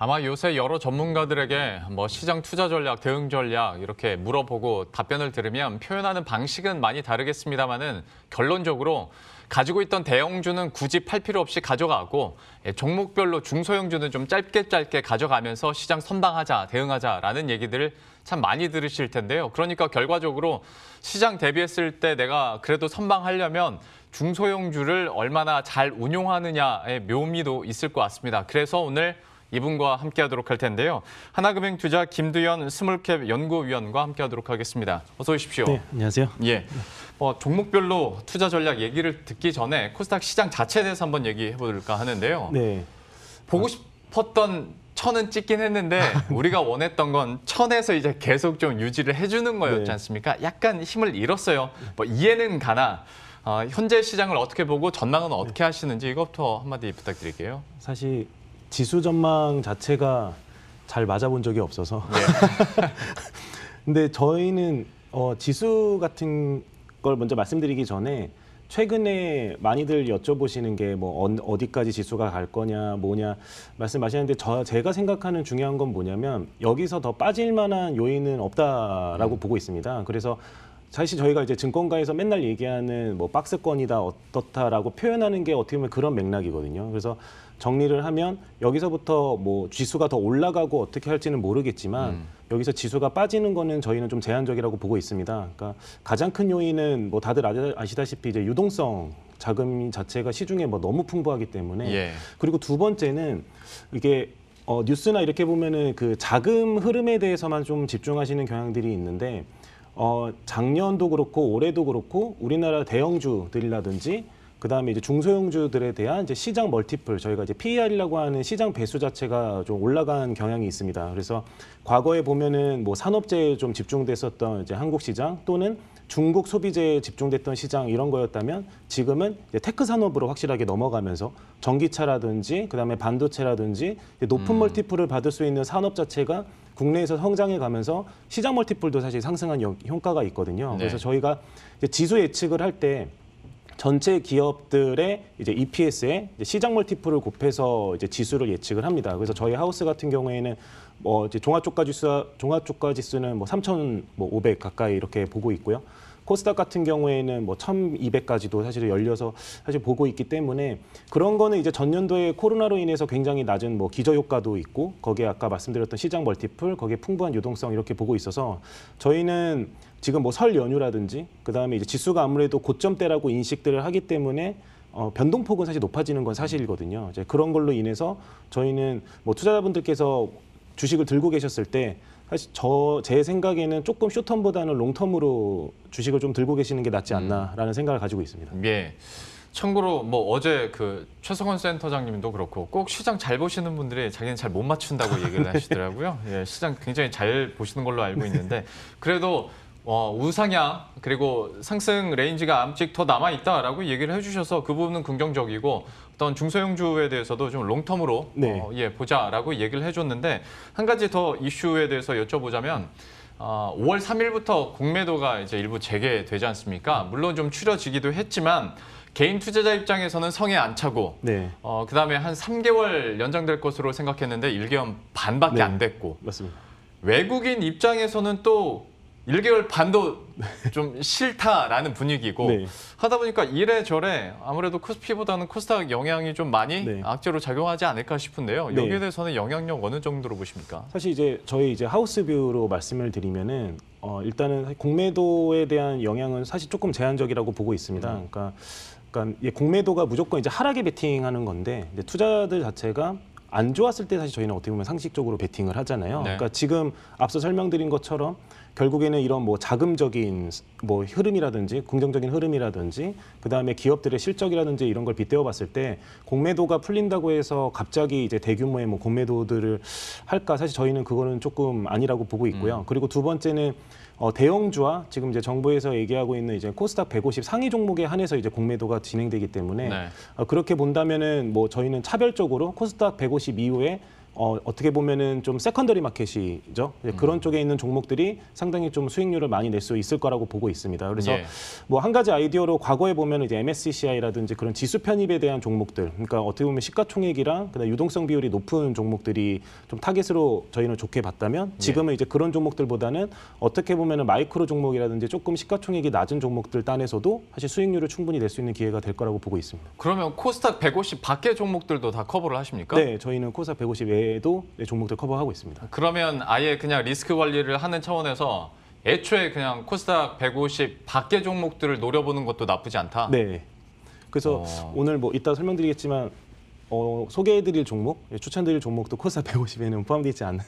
아마 요새 여러 전문가들에게 시장 투자 전략, 대응 전략 이렇게 물어보고 답변을 들으면 표현하는 방식은 많이 다르겠습니다만은 결론적으로 가지고 있던 대형주는 굳이 팔 필요 없이 가져가고 종목별로 중소형주는 좀 짧게 가져가면서 시장 선방하자, 대응하자라는 얘기들을 참 많이 들으실 텐데요. 그러니까 결과적으로 시장 대비했을 때 내가 그래도 선방하려면 중소형주를 얼마나 잘 운용하느냐의 묘미도 있을 것 같습니다. 그래서 오늘 이분과 함께하도록 할 텐데요. 하나금융투자 김두현 스몰캡 연구위원과 함께하도록 하겠습니다. 어서 오십시오. 네, 안녕하세요. 예, 종목별로 투자 전략 얘기를 듣기 전에 코스닥 시장 자체에 대해서 한번 얘기해 볼까 하는데요. 네. 보고 싶었던 천은 찍긴 했는데 우리가 원했던 건 천에서 이제 계속 좀 유지를 해주는 거였지 네. 않습니까? 약간 힘을 잃었어요. 이해는 가나 현재 시장을 어떻게 보고 전망은 어떻게 하시는지 이것부터 한마디 부탁드릴게요. 사실 지수 전망 자체가 잘 맞아본 적이 없어서. 네. 근데 저희는 지수 같은 걸 먼저 말씀드리기 전에 최근에 많이들 여쭤보시는 게 어디까지 지수가 갈 거냐, 뭐냐 말씀하시는데 제가 생각하는 중요한 건 뭐냐면 여기서 더 빠질 만한 요인은 없다라고 보고 있습니다. 그래서 사실 저희가 이제 증권가에서 맨날 얘기하는 박스권이다 어떻다라고 표현하는 게 어떻게 보면 그런 맥락이거든요. 그래서 정리를 하면 여기서부터 지수가 더 올라가고 어떻게 할지는 모르겠지만 여기서 지수가 빠지는 거는 저희는 좀 제한적이라고 보고 있습니다. 그러니까 가장 큰 요인은 다들 아시다시피 이제 유동성 자금 자체가 시중에 너무 풍부하기 때문에 예. 그리고 두 번째는 이게 뉴스나 이렇게 보면은 그 자금 흐름에 대해서만 좀 집중하시는 경향들이 있는데 작년도 그렇고 올해도 그렇고 우리나라 대형주들이라든지 그다음에 이제 중소형주들에 대한 이제 시장 멀티플 저희가 이제 PER이라고 하는 시장 배수 자체가 좀 올라간 경향이 있습니다. 그래서 과거에 보면은 산업재에 좀 집중됐었던 이제 한국 시장 또는 중국 소비재에 집중됐던 시장 이런 거였다면 지금은 이제 테크 산업으로 확실하게 넘어가면서 전기차라든지 그다음에 반도체라든지 높은 멀티플을 받을 수 있는 산업 자체가 국내에서 성장해 가면서 시장 멀티플도 사실 상승한 효과가 있거든요. 네. 그래서 저희가 이제 지수 예측을 할 때 전체 기업들의 이제 EPS에 시장 멀티플을 곱해서 이제 지수를 예측을 합니다. 그래서 저희 하우스 같은 경우에는 이제 종합주가 지수는 3,500 가까이 이렇게 보고 있고요. 코스닥 같은 경우에는 1,200까지도 사실 열려서 사실 보고 있기 때문에 그런 거는 이제 전년도에 코로나로 인해서 굉장히 낮은 기저효과도 있고 거기에 아까 말씀드렸던 시장 멀티플, 거기에 풍부한 유동성 이렇게 보고 있어서 저희는 지금 설 연휴라든지 그다음에 이제 지수가 아무래도 고점대라고 인식들을 하기 때문에 변동폭은 사실 높아지는 건 사실이거든요. 이제 그런 걸로 인해서 저희는 투자자분들께서 주식을 들고 계셨을 때 사실 제 생각에는 조금 숏텀보다는 롱텀으로 주식을 좀 들고 계시는 게 낫지 않나라는 생각을 가지고 있습니다. 예. 참고로 어제 그 최석원 센터장님도 그렇고 꼭 시장 잘 보시는 분들이 자기는 잘 못 맞춘다고 얘기를 하시더라고요. 예, 시장 굉장히 잘 보시는 걸로 알고 있는데 그래도 우상향 그리고 상승 레인지가 아직 더 남아있다라고 얘기를 해주셔서 그 부분은 긍정적이고 어떤 중소형주에 대해서도 좀 롱텀으로 네. 보자라고 얘기를 해줬는데 한 가지 더 이슈에 대해서 여쭤보자면 5월 3일부터 공매도가 이제 일부 재개되지 않습니까? 물론 좀 추려지기도 했지만 개인 투자자 입장에서는 성에 안 차고 네. 그다음에 한 3개월 연장될 것으로 생각했는데 1개월 반밖에 네. 안 됐고 맞습니다. 외국인 입장에서는 또 1개월 반도 좀 싫다라는 분위기고 네. 하다 보니까 이래저래 아무래도 코스피보다는 코스닥 영향이 좀 많이 네. 악재로 작용하지 않을까 싶은데요. 네. 여기에 대해서는 영향력 어느 정도로 보십니까? 사실 이제 저희 하우스뷰로 말씀을 드리면은 일단은 공매도에 대한 영향은 사실 조금 제한적이라고 보고 있습니다. 그러니까 공매도가 무조건 이제 하락에 베팅하는 건데 이제 투자들 자체가 안 좋았을 때 사실 저희는 어떻게 보면 상식적으로 베팅을 하잖아요. 네. 그러니까 지금 앞서 설명드린 것처럼 결국에는 이런 자금적인 흐름이라든지 긍정적인 흐름이라든지 그다음에 기업들의 실적이라든지 이런 걸 빗대어 봤을 때 공매도가 풀린다고 해서 갑자기 이제 대규모의 공매도들을 할까 사실 저희는 그거는 조금 아니라고 보고 있고요. 그리고 두 번째는 대형주와 지금 이제 정부에서 얘기하고 있는 이제 코스닥 150 상위 종목에 한해서 이제 공매도가 진행되기 때문에 네. 그렇게 본다면은 저희는 차별적으로 코스닥 150 이후에 어떻게 보면은 좀 세컨더리 마켓이죠. 그런 쪽에 있는 종목들이 상당히 좀 수익률을 많이 낼 수 있을 거라고 보고 있습니다. 그래서 예. 뭐 한 가지 아이디어로 과거에 보면 이제 MSCI라든지 그런 지수 편입에 대한 종목들, 그러니까 어떻게 보면 시가총액이랑 그다음 유동성 비율이 높은 종목들이 좀 타겟으로 저희는 좋게 봤다면 지금은 이제 그런 종목들보다는 어떻게 보면은 마이크로 종목이라든지 조금 시가총액이 낮은 종목들 딴에서도 사실 수익률을 충분히 낼 수 있는 기회가 될 거라고 보고 있습니다. 그러면 코스닥 150 밖의 종목들도 다 커버를 하십니까? 네, 저희는 코스닥 150 외에도 종목들 커버하고 있습니다. 그러면 아예 그냥 리스크 관리를 하는 차원에서 애초에 그냥 코스닥 150 밖의 종목들을 노려보는 것도 나쁘지 않다. 네. 그래서 오늘 뭐 이따 설명드리겠지만 소개해드릴 종목, 추천드릴 종목도 코스닥 150에는 포함되어 있지 않는.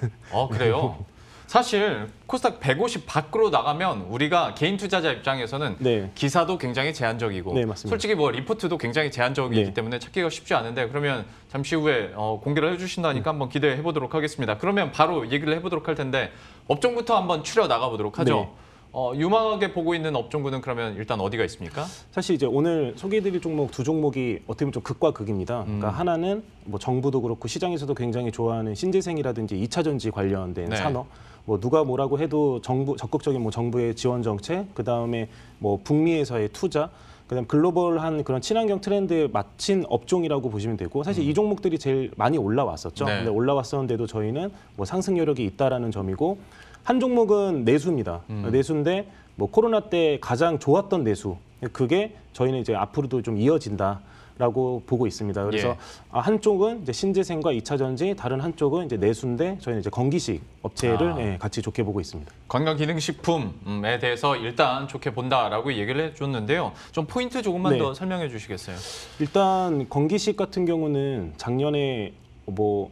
그래요? 사실 코스닥 150 밖으로 나가면 우리가 개인 투자자 입장에서는 네. 기사도 굉장히 제한적이고 네, 맞습니다. 솔직히 뭐 리포트도 굉장히 제한적이기 네. 때문에 찾기가 쉽지 않은데 그러면 잠시 후에 공개를 해주신다니까 한번 기대해 보도록 하겠습니다. 그러면 바로 얘기를 해보도록 할 텐데 업종부터 한번 추려 나가 보도록 하죠. 네. 유망하게 보고 있는 업종군은 그러면 일단 어디가 있습니까? 사실 이제 오늘 소개해드릴 종목 두 종목이 어떻게 보면 좀 극과 극입니다. 그러니까 하나는 뭐 정부도 그렇고 시장에서도 굉장히 좋아하는 신재생이라든지 2차 전지 관련된 네. 산업. 뭐 누가 뭐라고 해도 정부 적극적인 뭐 정부의 지원 정책, 그 다음에 뭐 북미에서의 투자, 그다음 글로벌한 그런 친환경 트렌드에 맞춘 업종이라고 보시면 되고 사실 이 종목들이 제일 많이 올라왔었죠. 네. 근데 올라왔었는데도 저희는 뭐 상승 여력이 있다라는 점이고 한 종목은 내수입니다. 내수인데 뭐 코로나 때 가장 좋았던 내수. 그게 저희는 이제 앞으로도 좀 이어진다라고 보고 있습니다. 그래서 예. 한쪽은 이제 신재생과 2차 전지, 다른 한쪽은 이제 내수인데 저희는 이제 건기식 업체를 같이 좋게 보고 있습니다. 건강기능식품에 대해서 일단 좋게 본다라고 얘기를 해줬는데요. 좀 포인트 조금만 네. 더 설명해 주시겠어요? 일단 건기식 같은 경우는 작년에 뭐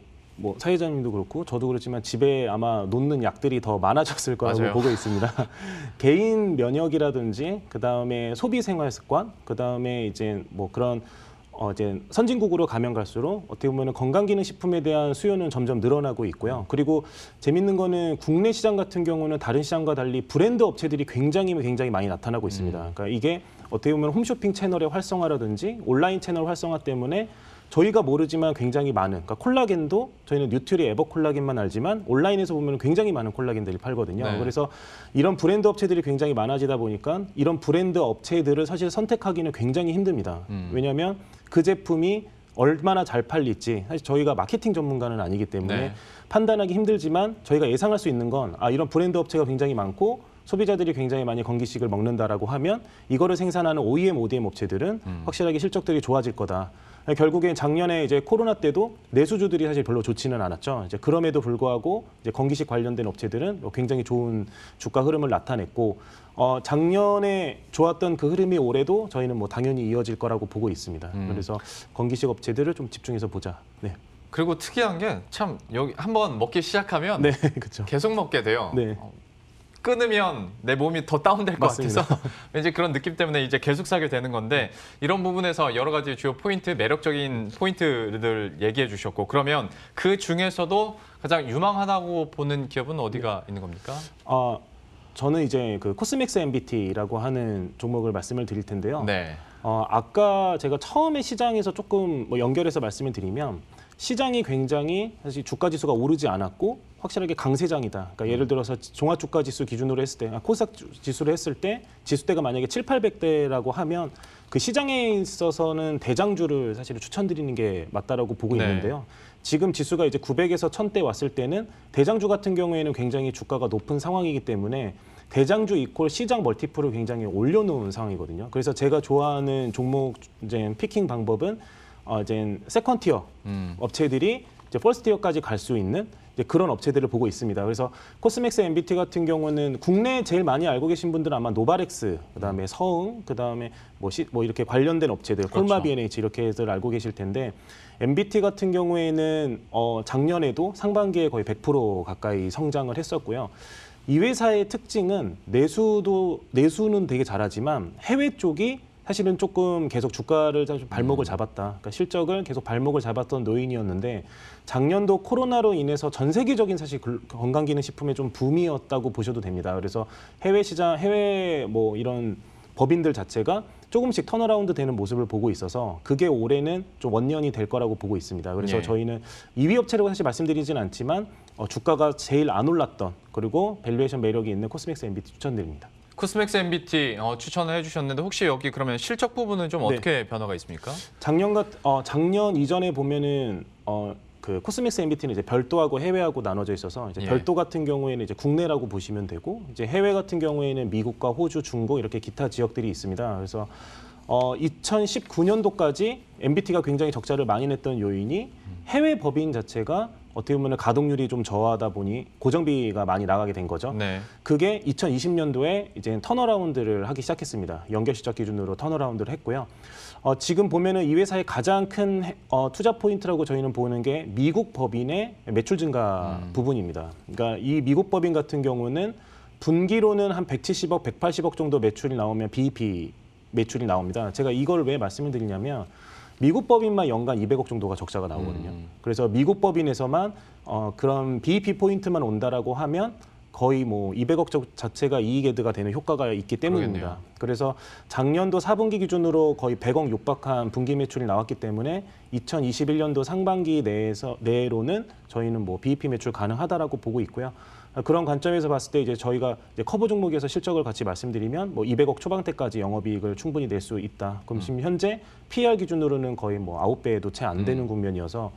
사회자님도 그렇고 저도 그렇지만 집에 아마 놓는 약들이 더 많아졌을 거라고 맞아요. 보고 있습니다. 개인 면역이라든지 그다음에 소비 생활 습관, 그다음에 이제 뭐 그런 이제 선진국으로 가면 갈수록 어떻게 보면 건강기능식품에 대한 수요는 점점 늘어나고 있고요. 그리고 재밌는 거는 국내 시장 같은 경우는 다른 시장과 달리 브랜드 업체들이 굉장히 많이 나타나고 있습니다. 그러니까 이게 어떻게 보면 홈쇼핑 채널의 활성화라든지 온라인 채널 활성화 때문에 저희가 모르지만 굉장히 많은, 그러니까 콜라겐도 저희는 뉴트리 에버 콜라겐만 알지만 온라인에서 보면 굉장히 많은 콜라겐들이 팔거든요. 네. 그래서 이런 브랜드 업체들이 굉장히 많아지다 보니까 이런 브랜드 업체들을 사실 선택하기는 굉장히 힘듭니다. 왜냐하면 그 제품이 얼마나 잘 팔릴지 사실 저희가 마케팅 전문가는 아니기 때문에 네. 판단하기 힘들지만 저희가 예상할 수 있는 건 이런 브랜드 업체가 굉장히 많고 소비자들이 굉장히 많이 건기식을 먹는다라고 하면 이거를 생산하는 OEM, ODM 업체들은 확실하게 실적들이 좋아질 거다. 결국엔 작년에 이제 코로나 때도 내수주들이 사실 별로 좋지는 않았죠. 이제 그럼에도 불구하고 이제 건기식 관련된 업체들은 굉장히 좋은 주가 흐름을 나타냈고 작년에 좋았던 그 흐름이 올해도 저희는 뭐 당연히 이어질 거라고 보고 있습니다. 그래서 건기식 업체들을 좀 집중해서 보자. 네, 그리고 특이한 게 참 여기 한번 먹기 시작하면 네, 그렇죠. 계속 먹게 돼요. 네. 끊으면 내 몸이 더 다운될 것 맞습니다. 같아서 왠지 그런 느낌 때문에 이제 계속 사게 되는 건데 이런 부분에서 여러 가지 주요 포인트, 매력적인 포인트들 얘기해 주셨고 그러면 그 중에서도 가장 유망하다고 보는 기업은 어디가 있는 겁니까? 저는 이제 그 코스맥스 MBT라고 하는 종목을 말씀을 드릴 텐데요. 네. 아까 제가 처음에 시장에서 조금 뭐 연결해서 말씀을 드리면 시장이 굉장히 사실 주가 지수가 오르지 않았고 확실하게 강세장이다. 그러니까 예를 들어서 종합 주가 지수 기준으로 했을 때 코스닥 지수로 했을 때 지수대가 만약에 7, 800대라고 하면 그 시장에 있어서는 대장주를 사실 추천드리는 게 맞다라고 보고 네. 있는데요. 지금 지수가 이제 900에서 1000대 왔을 때는 대장주 같은 경우에는 굉장히 주가가 높은 상황이기 때문에 대장주 이퀄 시장 멀티플을 굉장히 올려놓은 상황이거든요. 그래서 제가 좋아하는 종목 이제 피킹 방법은 이제 세컨티어 업체들이 이제 퍼스트티어까지 갈 수 있는 이제 그런 업체들을 보고 있습니다. 그래서 코스맥스 MBT 같은 경우는 국내에 제일 많이 알고 계신 분들은 아마 노바렉스, 그다음에 서흥, 그다음에 뭐 이렇게 관련된 업체들, 그렇죠. 콜마 B&H 이렇게들 알고 계실 텐데 MBT 같은 경우에는 작년에도 상반기에 거의 100% 가까이 성장을 했었고요. 이 회사의 특징은 내수는 되게 잘하지만 해외 쪽이 사실은 조금 계속 주가를 발목을 잡았다. 그러니까 실적을 계속 발목을 잡았던 요인이었는데 작년도 코로나로 인해서 전 세계적인 사실 건강기능식품의 좀 붐이었다고 보셔도 됩니다. 그래서 해외 시장, 해외 뭐 이런 법인들 자체가 조금씩 턴어라운드 되는 모습을 보고 있어서 그게 올해는 좀 원년이 될 거라고 보고 있습니다. 그래서 예. 저희는 2위 업체라고 사실 말씀드리진 않지만 주가가 제일 안 올랐던 그리고 밸류에이션 매력이 있는 코스맥스 MBT 추천드립니다. 코스맥스 MBT 추천을 해주셨는데 혹시 여기 그러면 실적 부분은 좀 네. 어떻게 변화가 있습니까? 작년 이전에 보면은 그 코스맥스 MBT는 이제 별도하고 해외하고 나눠져 있어서 이제 예. 별도 같은 경우에는 이제 국내라고 보시면 되고 이제 해외 같은 경우에는 미국과 호주, 중국 이렇게 기타 지역들이 있습니다. 그래서 2019년도까지 MBT가 굉장히 적자를 많이 냈던 요인이 해외 법인 자체가 어떻게 보면 가동률이 좀 저하다 보니 고정비가 많이 나가게 된 거죠. 네. 그게 2020년도에 이제 턴어라운드를 하기 시작했습니다. 연결 시작 기준으로 턴어라운드를 했고요. 지금 보면은 이 회사의 가장 큰 투자 포인트라고 저희는 보는 게 미국 법인의 매출 증가 부분입니다. 그러니까 이 미국 법인 같은 경우는 분기로는 한 170억, 180억 정도 매출이 나오면 BEP 매출이 나옵니다. 제가 이걸 왜 말씀을 드리냐면 미국 법인만 연간 200억 정도가 적자가 나오거든요. 그래서 미국 법인에서만 그런 BEP 포인트만 온다라고 하면 거의 뭐 200억 자체가 이익헤드가 되는 효과가 있기 때문입니다. 그러겠네요. 그래서 작년도 4분기 기준으로 거의 100억 육박한 분기 매출이 나왔기 때문에 2021년도 상반기 내로는 저희는 뭐 BEP 매출 가능하다라고 보고 있고요. 그런 관점에서 봤을 때 이제 저희가 이제 커버 종목에서 실적을 같이 말씀드리면 뭐 200억 초반대까지 영업이익을 충분히 낼 수 있다. 그럼 지금 현재 PER 기준으로는 거의 뭐 9배에도 채 안 되는 국면이어서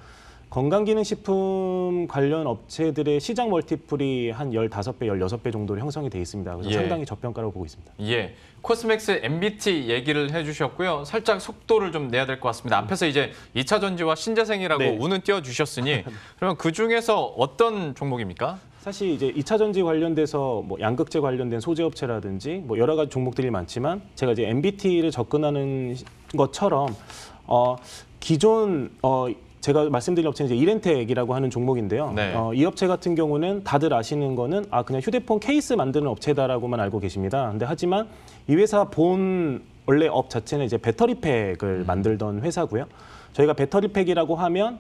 건강기능식품 관련 업체들의 시장 멀티플이 한 15배, 16배 정도로 형성이 돼 있습니다. 그래서 예. 상당히 저평가라고 보고 있습니다. 예, 코스맥스 MBT 얘기를 해주셨고요. 살짝 속도를 좀 내야 될 것 같습니다. 앞에서 이제 2차 전지와 신재생이라고 네. 운은 띄워주셨으니 그러면 그 중에서 어떤 종목입니까? 사실 이제 2차 전지 관련돼서 뭐 양극재 관련된 소재업체라든지 뭐 여러 가지 종목들이 많지만 제가 이제 MBT를 접근하는 것처럼 기존 제가 말씀드린 업체는 이제 이렌텍이라고 하는 종목인데요. 네. 이 업체 같은 경우는 다들 아시는 거는 그냥 휴대폰 케이스 만드는 업체다라고만 알고 계십니다. 근데 하지만 이 회사 원래 업 자체는 이제 배터리팩을 만들던 회사고요. 저희가 배터리팩이라고 하면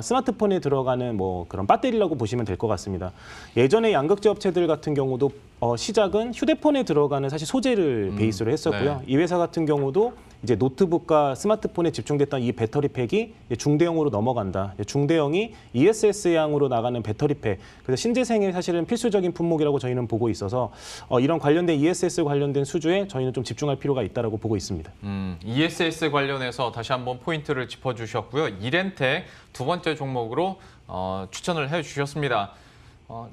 스마트폰에 들어가는 뭐 그런 배터리라고 보시면 될 것 같습니다. 예전에 양극재 업체들 같은 경우도 시작은 휴대폰에 들어가는 사실 소재를 베이스로 했었고요. 네. 이 회사 같은 경우도 이제 노트북과 스마트폰에 집중됐던 이 배터리팩이 이제 중대형으로 넘어간다. 중대형이 ESS양으로 나가는 배터리팩. 그래서 신재생의 사실은 필수적인 품목이라고 저희는 보고 있어서 이런 관련된 ESS 관련된 수주에 저희는 좀 집중할 필요가 있다라고 보고 있습니다. ESS 관련해서 다시 한번 포인트를 짚어주셨고요. 이렌텍 두 번째 종목으로 추천을 해주셨습니다.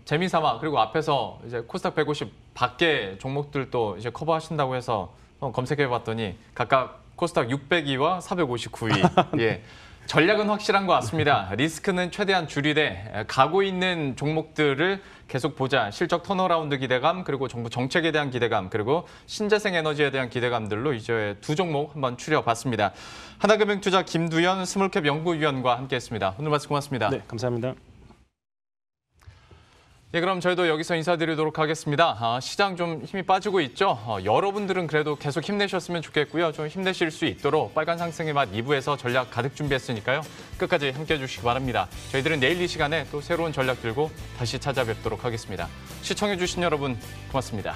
재미삼아 그리고 앞에서 이제 코스닥 150 밖에 종목들도 이제 커버하신다고 해서 검색해봤더니 각각 코스닥 602와 459위. 예. 전략은 확실한 것 같습니다. 리스크는 최대한 줄이되 가고 있는 종목들을 계속 보자. 실적 턴어라운드 기대감, 그리고 정부 정책에 대한 기대감, 그리고 신재생 에너지에 대한 기대감들로 이제 두 종목 한번 추려봤습니다. 하나금융투자 김두현 스몰캡 연구위원과 함께했습니다. 오늘 말씀 고맙습니다. 네, 감사합니다. 예, 그럼 저희도 여기서 인사드리도록 하겠습니다. 시장 좀 힘이 빠지고 있죠? 여러분들은 그래도 계속 힘내셨으면 좋겠고요. 좀 힘내실 수 있도록 빨간 상승의 맛 2부에서 전략 가득 준비했으니까요. 끝까지 함께해 주시기 바랍니다. 저희들은 내일 이 시간에 또 새로운 전략 들고 다시 찾아뵙도록 하겠습니다. 시청해 주신 여러분 고맙습니다.